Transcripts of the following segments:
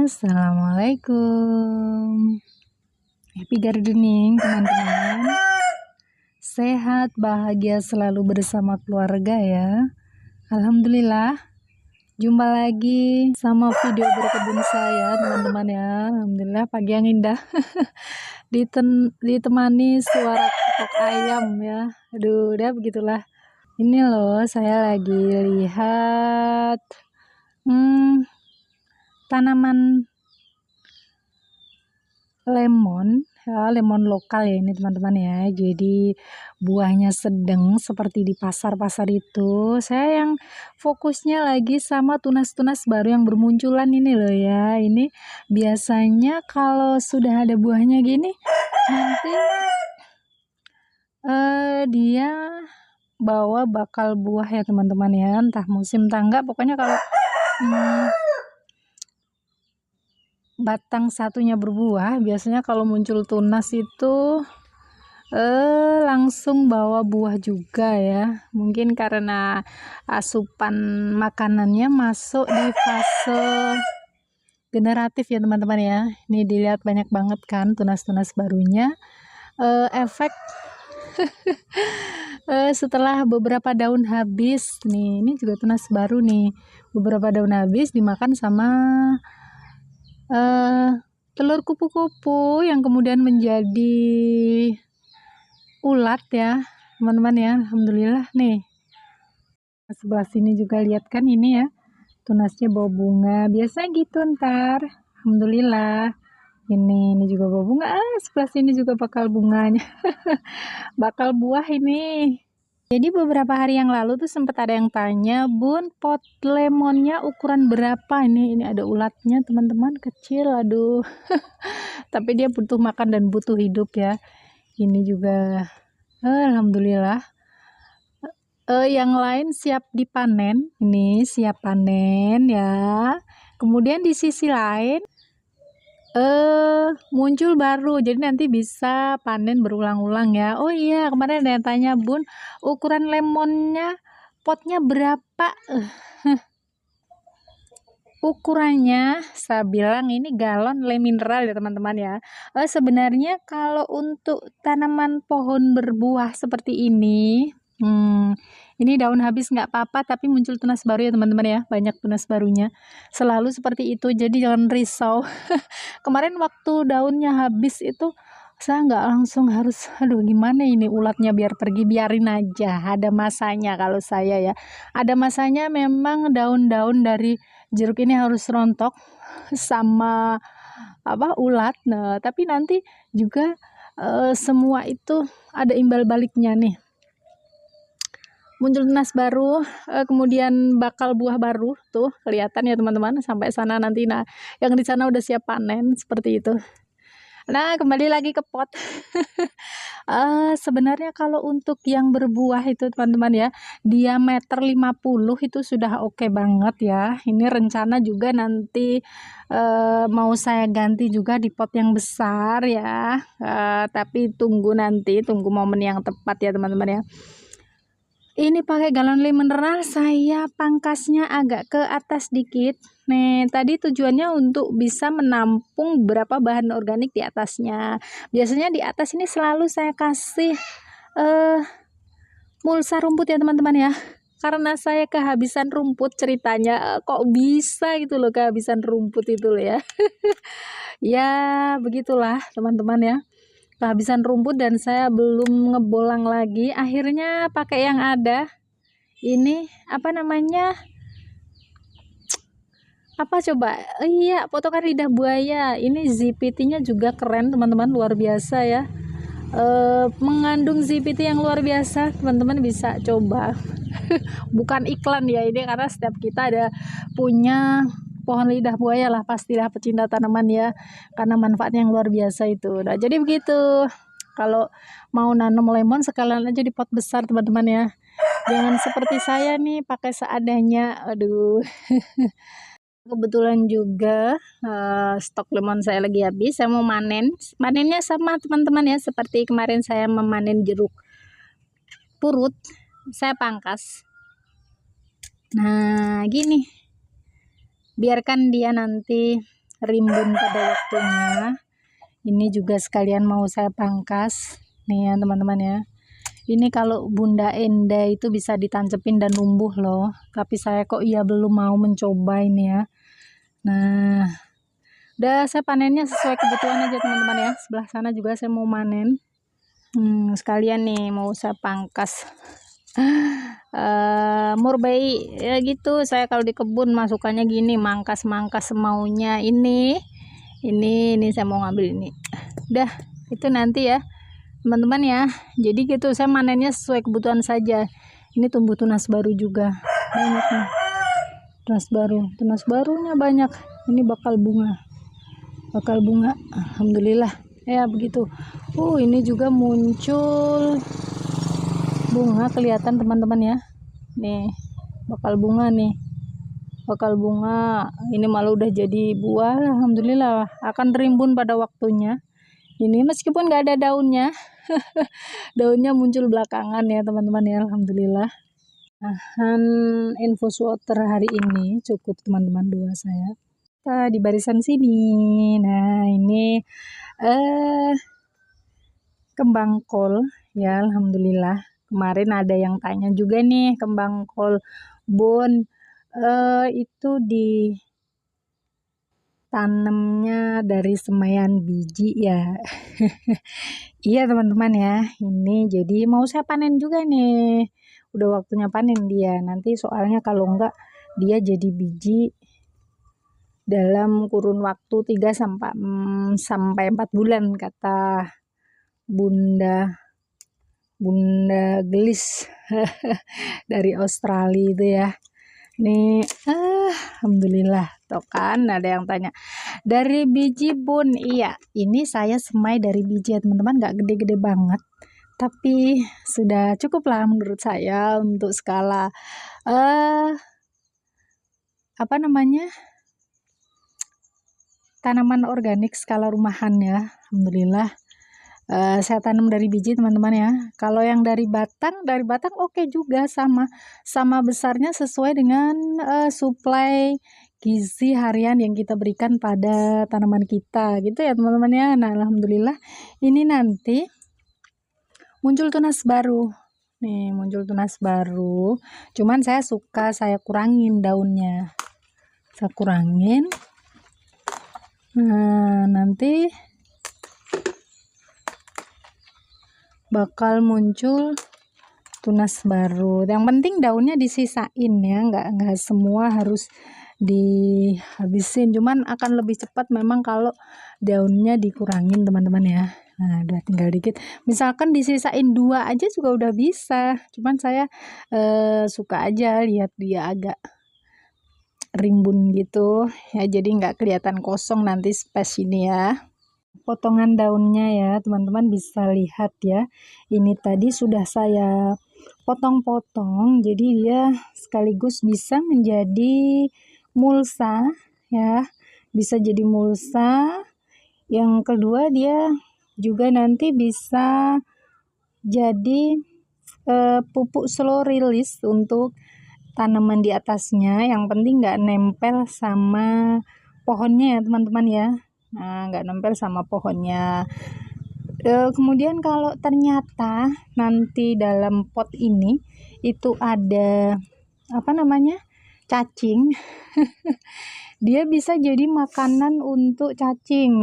Assalamualaikum. Happy gardening teman-teman. Sehat, bahagia selalu bersama keluarga ya. Alhamdulillah. Jumpa lagi sama video berkebun saya teman-teman ya. Alhamdulillah pagi yang indah. Ditemani suara kokok ayam ya. Aduh, udah begitulah. Ini loh saya lagi lihat tanaman lemon ya, lemon lokal ya ini teman-teman ya. Jadi buahnya sedang seperti di pasar-pasar itu. Saya yang fokusnya lagi sama tunas-tunas baru yang bermunculan ini loh ya. Ini biasanya kalau sudah ada buahnya gini nanti dia bawa bakal buah ya teman-teman ya. Entah musim entah enggak, pokoknya kalau batang satunya berbuah, biasanya kalau muncul tunas itu langsung bawa buah juga ya. Mungkin karena asupan makanannya masuk di fase generatif ya teman-teman ya. Ini dilihat banyak banget kan tunas-tunas barunya. Efek setelah beberapa daun habis nih, ini juga tunas baru nih. Beberapa daun habis dimakan sama telur kupu-kupu yang kemudian menjadi ulat ya teman-teman ya. Alhamdulillah nih. Sebelah sini juga lihat kan ini ya, tunasnya bawa bunga. Biasa gitu ntar. Alhamdulillah. Ini juga bawa bunga. Sebelah sini juga bakal bunganya. Bakal buah ini. Jadi beberapa hari yang lalu tuh sempat ada yang tanya, Bun, pot lemonnya ukuran berapa? Ini ada ulatnya teman-teman, kecil, aduh. Tapi dia butuh makan dan butuh hidup ya. Ini juga alhamdulillah. Yang lain siap dipanen. Ini siap panen ya. Kemudian di sisi lain muncul baru, jadi nanti bisa panen berulang-ulang ya. Oh iya, kemarin ada yang tanya, Bun, ukuran lemonnya potnya berapa? Ukurannya saya bilang ini galon le mineral ya teman-teman ya. Sebenarnya kalau untuk tanaman pohon berbuah seperti ini daun habis nggak apa-apa, tapi muncul tunas baru ya teman-teman ya, banyak tunas barunya selalu seperti itu, jadi jangan risau. Kemarin waktu daunnya habis itu saya nggak langsung harus aduh gimana ini ulatnya biar pergi, biarin aja, ada masanya. Kalau saya ya ada masanya, memang daun-daun dari jeruk ini harus rontok sama ulat. Nah tapi nanti juga semua itu ada imbal baliknya nih, muncul tunas baru, kemudian bakal buah baru tuh kelihatan ya teman-teman sampai sana nanti. Nah yang di sana udah siap panen seperti itu. Nah kembali lagi ke pot. Sebenarnya kalau untuk yang berbuah itu teman-teman ya, diameter 50 itu sudah oke banget ya. Ini rencana juga nanti mau saya ganti juga di pot yang besar ya, tapi tunggu momen yang tepat ya teman-teman ya. Ini pakai galon le mineral, saya pangkasnya agak ke atas dikit. Nih, tadi tujuannya untuk bisa menampung berapa bahan organik di atasnya. Biasanya di atas ini selalu saya kasih mulsa rumput ya teman-teman ya. Karena saya kehabisan rumput ceritanya, kok bisa gitu loh kehabisan rumput itu loh ya. Ya, begitulah teman-teman ya. Kehabisan rumput dan saya belum ngebolang lagi, akhirnya pakai yang ada. Ini apa namanya, apa coba, iya potongan lidah buaya. Ini ZPT nya juga keren teman-teman, luar biasa ya. Mengandung ZPT yang luar biasa, teman-teman bisa coba. Bukan iklan ya ini, karena setiap kita ada punya pohon lidah buaya lah, pastilah pecinta tanaman ya, karena manfaatnya yang luar biasa itu. Nah jadi begitu, kalau mau nanam lemon sekalian aja di pot besar teman-teman ya, jangan seperti saya nih pakai seadanya. Aduh. Kebetulan juga stok lemon saya lagi habis, saya mau manennya sama teman-teman ya, seperti kemarin saya memanen jeruk purut, saya pangkas. Nah gini, biarkan dia nanti rimbun pada waktunya. Ini juga sekalian mau saya pangkas nih ya teman-teman ya. Ini kalau Bunda Enda itu bisa ditancepin dan numbuh loh, tapi saya kok belum mau mencoba ini ya. Nah, udah saya panennya sesuai kebutuhan aja teman-teman ya. Sebelah sana juga saya mau manen. Sekalian nih mau saya pangkas. Murbei ya gitu. Saya kalau di kebun masukannya gini, mangkas-mangkas semaunya. Ini saya mau ngambil ini. Udah, itu nanti ya teman-teman ya. Jadi gitu, saya manennya sesuai kebutuhan saja. Ini tumbuh tunas baru juga banyak nih, tunas barunya banyak. Ini bakal bunga alhamdulillah ya begitu. Ini juga muncul bunga, kelihatan teman-teman ya. Nih bakal bunga ini malah udah jadi buah. Alhamdulillah akan rimbun pada waktunya. Ini meskipun nggak ada daunnya daunnya muncul belakangan ya teman-teman ya. Alhamdulillah. Infus water hari ini cukup teman-teman, 2 saya di barisan sini. Nah ini kembang kol ya. Alhamdulillah, kemarin ada yang tanya juga nih, kembang kol Bun itu ditanamnya dari semaian biji ya. Iya teman-teman ya, ini jadi mau saya panen juga nih, udah waktunya panen dia nanti. Soalnya kalau enggak dia jadi biji dalam kurun waktu 3 sampai 4 bulan kata Bunda Gelis dari Australia itu ya. Nih alhamdulillah, tuh kan ada yang tanya dari biji Bun. Iya, ini saya semai dari biji ya teman-teman, nggak gede-gede banget tapi sudah cukup lah menurut saya untuk skala apa namanya, tanaman organik skala rumahan ya. Alhamdulillah saya tanam dari biji teman-teman ya. Kalau yang dari batang oke juga, sama besarnya sesuai dengan suplai gizi harian yang kita berikan pada tanaman kita gitu ya teman-teman ya. Nah alhamdulillah ini nanti muncul tunas baru nih, cuman saya kurangin daunnya, saya kurangin. Nah nanti bakal muncul tunas baru. Yang penting daunnya disisain ya, nggak semua harus dihabisin, cuman akan lebih cepat memang kalau daunnya dikurangin teman-teman ya. Nah udah tinggal dikit, misalkan disisain 2 aja juga udah bisa, cuman saya suka aja lihat dia agak rimbun gitu ya, jadi nggak kelihatan kosong nanti space ini ya. Potongan daunnya ya teman-teman bisa lihat ya, ini tadi sudah saya potong-potong, jadi dia sekaligus bisa menjadi mulsa ya, bisa jadi mulsa. Yang kedua dia juga nanti bisa jadi pupuk slow release untuk tanaman di atasnya. Yang penting nggak nempel sama pohonnya ya teman-teman ya. Nah nggak nempel sama pohonnya. Kemudian kalau ternyata nanti dalam pot ini itu ada apa namanya, cacing dia bisa jadi makanan untuk cacing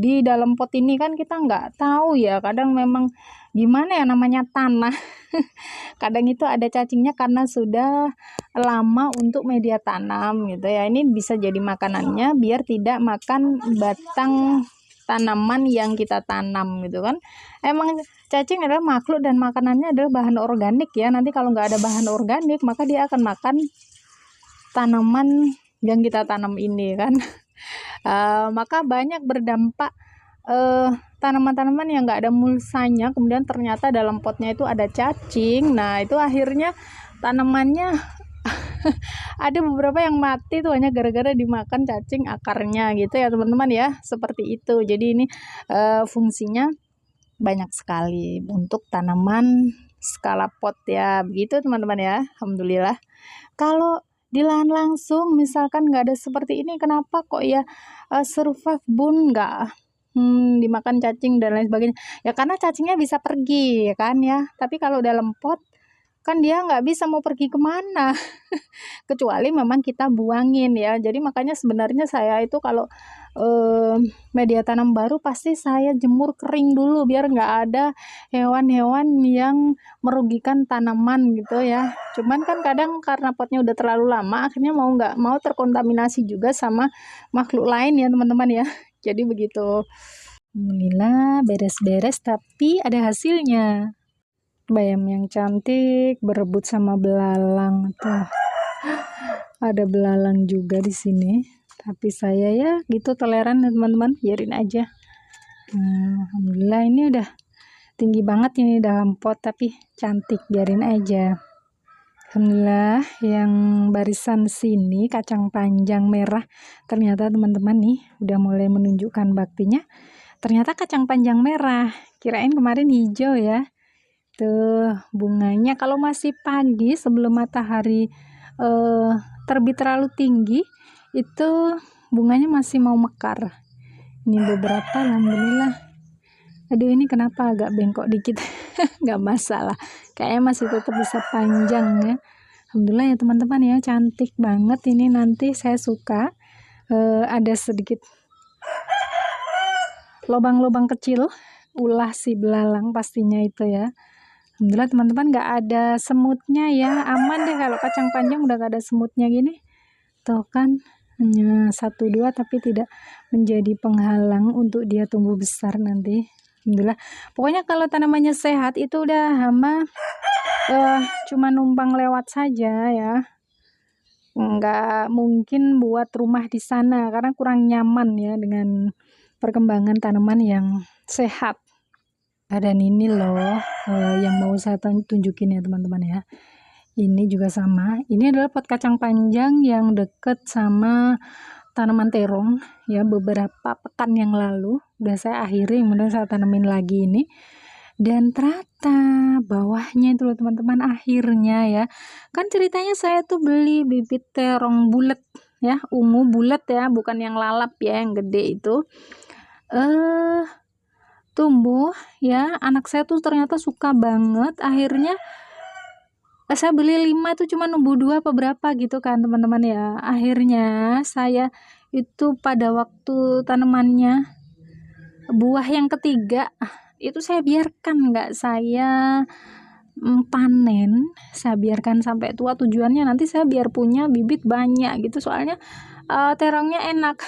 di dalam pot ini. Kan kita nggak tahu ya, kadang memang gimana ya namanya tanah kadang itu ada cacingnya karena sudah lama untuk media tanam gitu ya. Ini bisa jadi makanannya biar tidak makan batang tanaman yang kita tanam gitu kan. Emang cacing adalah makhluk dan makanannya adalah bahan organik ya. Nanti kalau nggak ada bahan organik maka dia akan makan tanaman yang kita tanam ini kan. Maka banyak berdampak tanaman-tanaman yang nggak ada mulsanya, kemudian ternyata dalam potnya itu ada cacing. Nah itu akhirnya tanamannya ada beberapa yang mati tuh hanya gara-gara dimakan cacing akarnya gitu ya teman-teman ya, seperti itu. Jadi ini fungsinya banyak sekali untuk tanaman skala pot ya, begitu teman-teman ya. Alhamdulillah. Kalau di lahan langsung misalkan nggak ada seperti ini, kenapa kok ya survive bun nggak dimakan cacing dan lain sebagainya. Ya karena cacingnya bisa pergi ya kan ya, tapi kalau dalam pot kan dia nggak bisa mau pergi kemana. Kecuali memang kita buangin ya. Jadi makanya sebenarnya saya itu kalau media tanam baru pasti saya jemur kering dulu biar nggak ada hewan-hewan yang merugikan tanaman gitu ya. Cuman kan kadang karena potnya udah terlalu lama akhirnya mau nggak mau terkontaminasi juga sama makhluk lain ya teman-teman ya. Jadi begitu. Alhamdulillah beres-beres tapi ada hasilnya. Bayam yang cantik berebut sama belalang tuh. Ada belalang juga di sini. Tapi saya ya gitu toleran ya teman-teman, biarin aja. Alhamdulillah ini udah tinggi banget ini dalam pot tapi cantik, biarin aja. Alhamdulillah yang barisan sini kacang panjang merah ternyata teman-teman nih udah mulai menunjukkan baktinya. Ternyata kacang panjang merah, kirain kemarin hijau ya. Tuh bunganya kalau masih pagi sebelum matahari terbit terlalu tinggi itu bunganya masih mau mekar. Ini beberapa alhamdulillah. Aduh ini kenapa agak bengkok dikit. Nggak masalah, kayaknya masih tetap bisa panjang ya. Alhamdulillah ya teman-teman ya, cantik banget ini. Nanti saya suka ada sedikit lubang-lubang kecil ulah si belalang pastinya itu ya. Alhamdulillah teman-teman nggak ada semutnya ya, aman deh kalau kacang panjang udah gak ada semutnya gini. Tuh kan hanya 1-2 tapi tidak menjadi penghalang untuk dia tumbuh besar nanti. Alhamdulillah. Pokoknya kalau tanamannya sehat itu udah hama cuma numpang lewat saja ya. Nggak mungkin buat rumah di sana karena kurang nyaman ya dengan perkembangan tanaman yang sehat. Dan ini loh yang mau saya tunjukin ya teman-teman ya. Ini juga sama, ini adalah pot kacang panjang yang deket sama tanaman terong ya. Beberapa pekan yang lalu udah saya akhiri, kemudian saya tanemin lagi ini. Dan ternyata bawahnya itu loh teman-teman, akhirnya ya kan ceritanya saya tuh beli bibit terong bulat ya, ungu bulat ya, bukan yang lalap ya, yang gede itu. Tumbuh ya, anak saya tuh ternyata suka banget. Akhirnya saya beli 5 itu cuma numbuh 2 apa berapa gitu kan teman-teman ya. Akhirnya saya itu pada waktu tanamannya buah yang ketiga itu saya biarkan, nggak saya panen, saya biarkan sampai tua. Tujuannya nanti saya biar punya bibit banyak gitu, soalnya terongnya enak.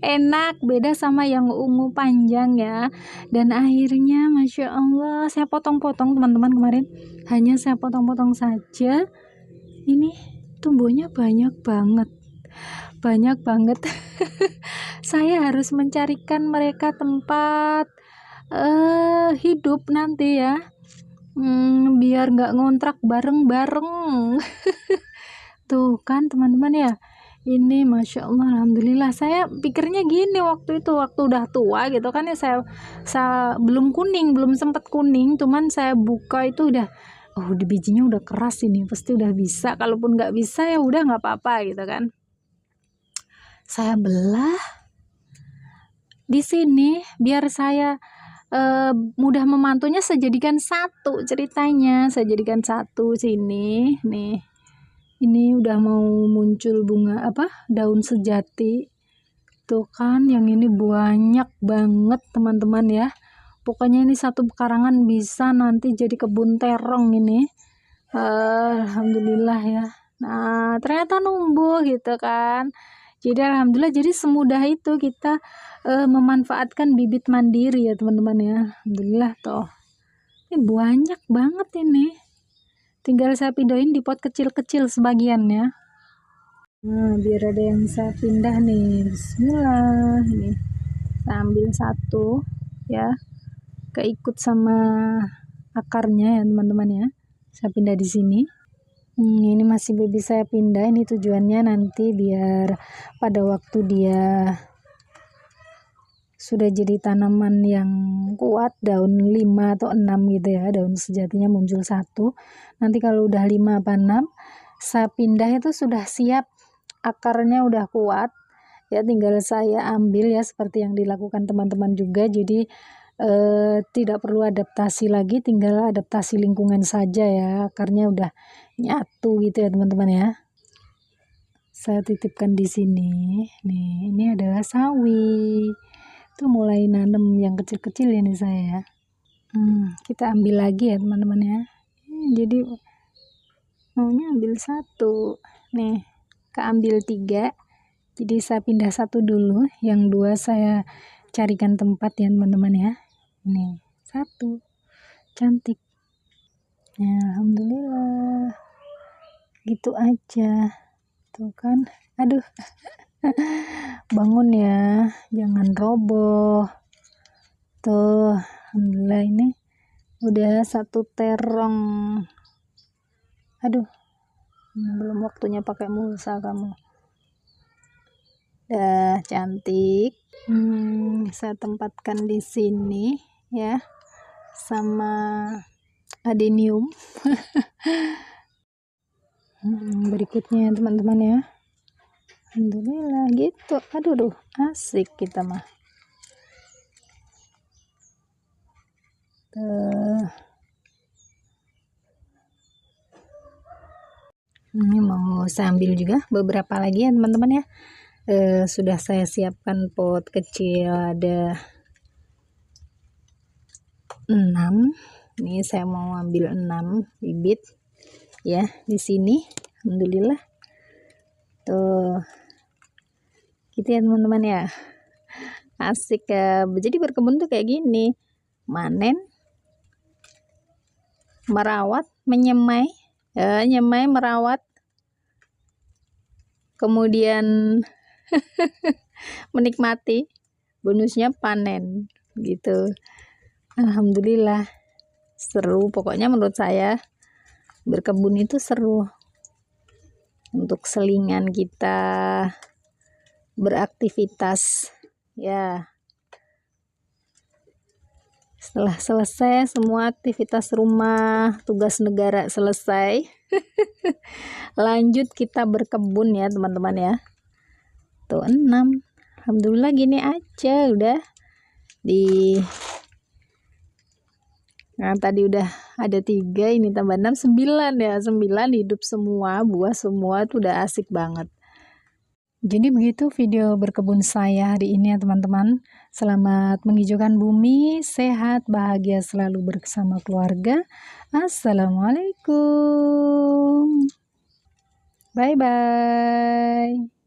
Enak, beda sama yang ungu panjang ya. Dan akhirnya Masya Allah saya potong-potong teman-teman kemarin, hanya saya potong-potong saja. Ini tumbuhnya banyak banget. Saya harus mencarikan mereka tempat hidup nanti ya, biar nggak ngontrak bareng-bareng. Tuh kan teman-teman ya, ini Masya Allah alhamdulillah. Saya pikirnya gini waktu itu, waktu udah tua gitu kan ya, saya belum kuning, belum sempet kuning, cuman saya buka itu udah di bijinya udah keras, ini pasti udah bisa. Kalaupun nggak bisa ya udah nggak apa-apa gitu kan. Saya belah di sini biar saya mudah memantunya. Saya jadikan satu ceritanya, saya jadikan satu sini nih. Ini udah mau muncul bunga daun sejati tuh kan, yang ini banyak banget teman-teman ya. Pokoknya ini satu pekarangan bisa nanti jadi kebun terong ini. Alhamdulillah ya. Nah ternyata numbuh gitu kan. Jadi alhamdulillah, jadi semudah itu kita memanfaatkan bibit mandiri ya teman-teman ya. Alhamdulillah toh ini banyak banget ini. Tinggal saya pindahin di pot kecil-kecil sebagiannya. Nah, biar ada yang saya pindah nih. Bismillah. Ini saya ambil satu ya. Keikut sama akarnya ya teman-teman ya. Saya pindah di sini. Ini masih baby saya pindah. Ini tujuannya nanti biar pada waktu dia sudah jadi tanaman yang kuat, daun 5 atau 6 gitu ya, daun sejatinya muncul satu. Nanti kalau udah 5 apa 6 saya pindah itu sudah siap, akarnya udah kuat ya, tinggal saya ambil ya seperti yang dilakukan teman-teman juga. Jadi tidak perlu adaptasi lagi, tinggal adaptasi lingkungan saja ya, akarnya udah nyatu gitu ya teman-teman ya. Saya titipkan di sini nih, ini adalah sawi itu mulai nanam yang kecil-kecil ini saya ya. Kita ambil lagi ya teman-teman ya. Jadi maunya ambil satu nih, keambil 3, jadi saya pindah satu dulu, yang 2 saya carikan tempat ya teman-teman ya. Nih 1 cantik ya, alhamdulillah gitu aja tuh kan. Aduh bangun ya, jangan roboh tuh. Alhamdulillah ini udah 1 terong. Aduh belum waktunya pakai mulsa kamu. Udah cantik. Saya tempatkan di sini ya, sama adenium. Berikutnya teman-teman ya. Alhamdulillah gitu. Aduh asik kita mah. Ini mau saya ambil juga beberapa lagi ya teman-teman ya. Sudah saya siapkan pot kecil ada 6. Ini saya mau ambil 6 bibit ya di sini. Alhamdulillah tuh gitu ya teman-teman ya. Asik ya, jadi berkebun tuh kayak gini, manen, merawat, menyemai ya, nyemai, merawat, kemudian menikmati, bonusnya panen gitu. Alhamdulillah seru, pokoknya menurut saya berkebun itu seru untuk selingan kita beraktivitas ya. Setelah selesai semua aktivitas rumah, tugas negara selesai, lanjut kita berkebun ya teman-teman ya. Tuh 6, alhamdulillah gini aja udah di. Nah tadi udah ada 3, ini tambah 6, 9 ya, 9 hidup semua, buah semua, tuh udah asik banget. Jadi begitu video berkebun saya hari ini ya teman-teman. Selamat menghijaukan bumi, sehat, bahagia selalu bersama keluarga. Assalamualaikum. Bye-bye.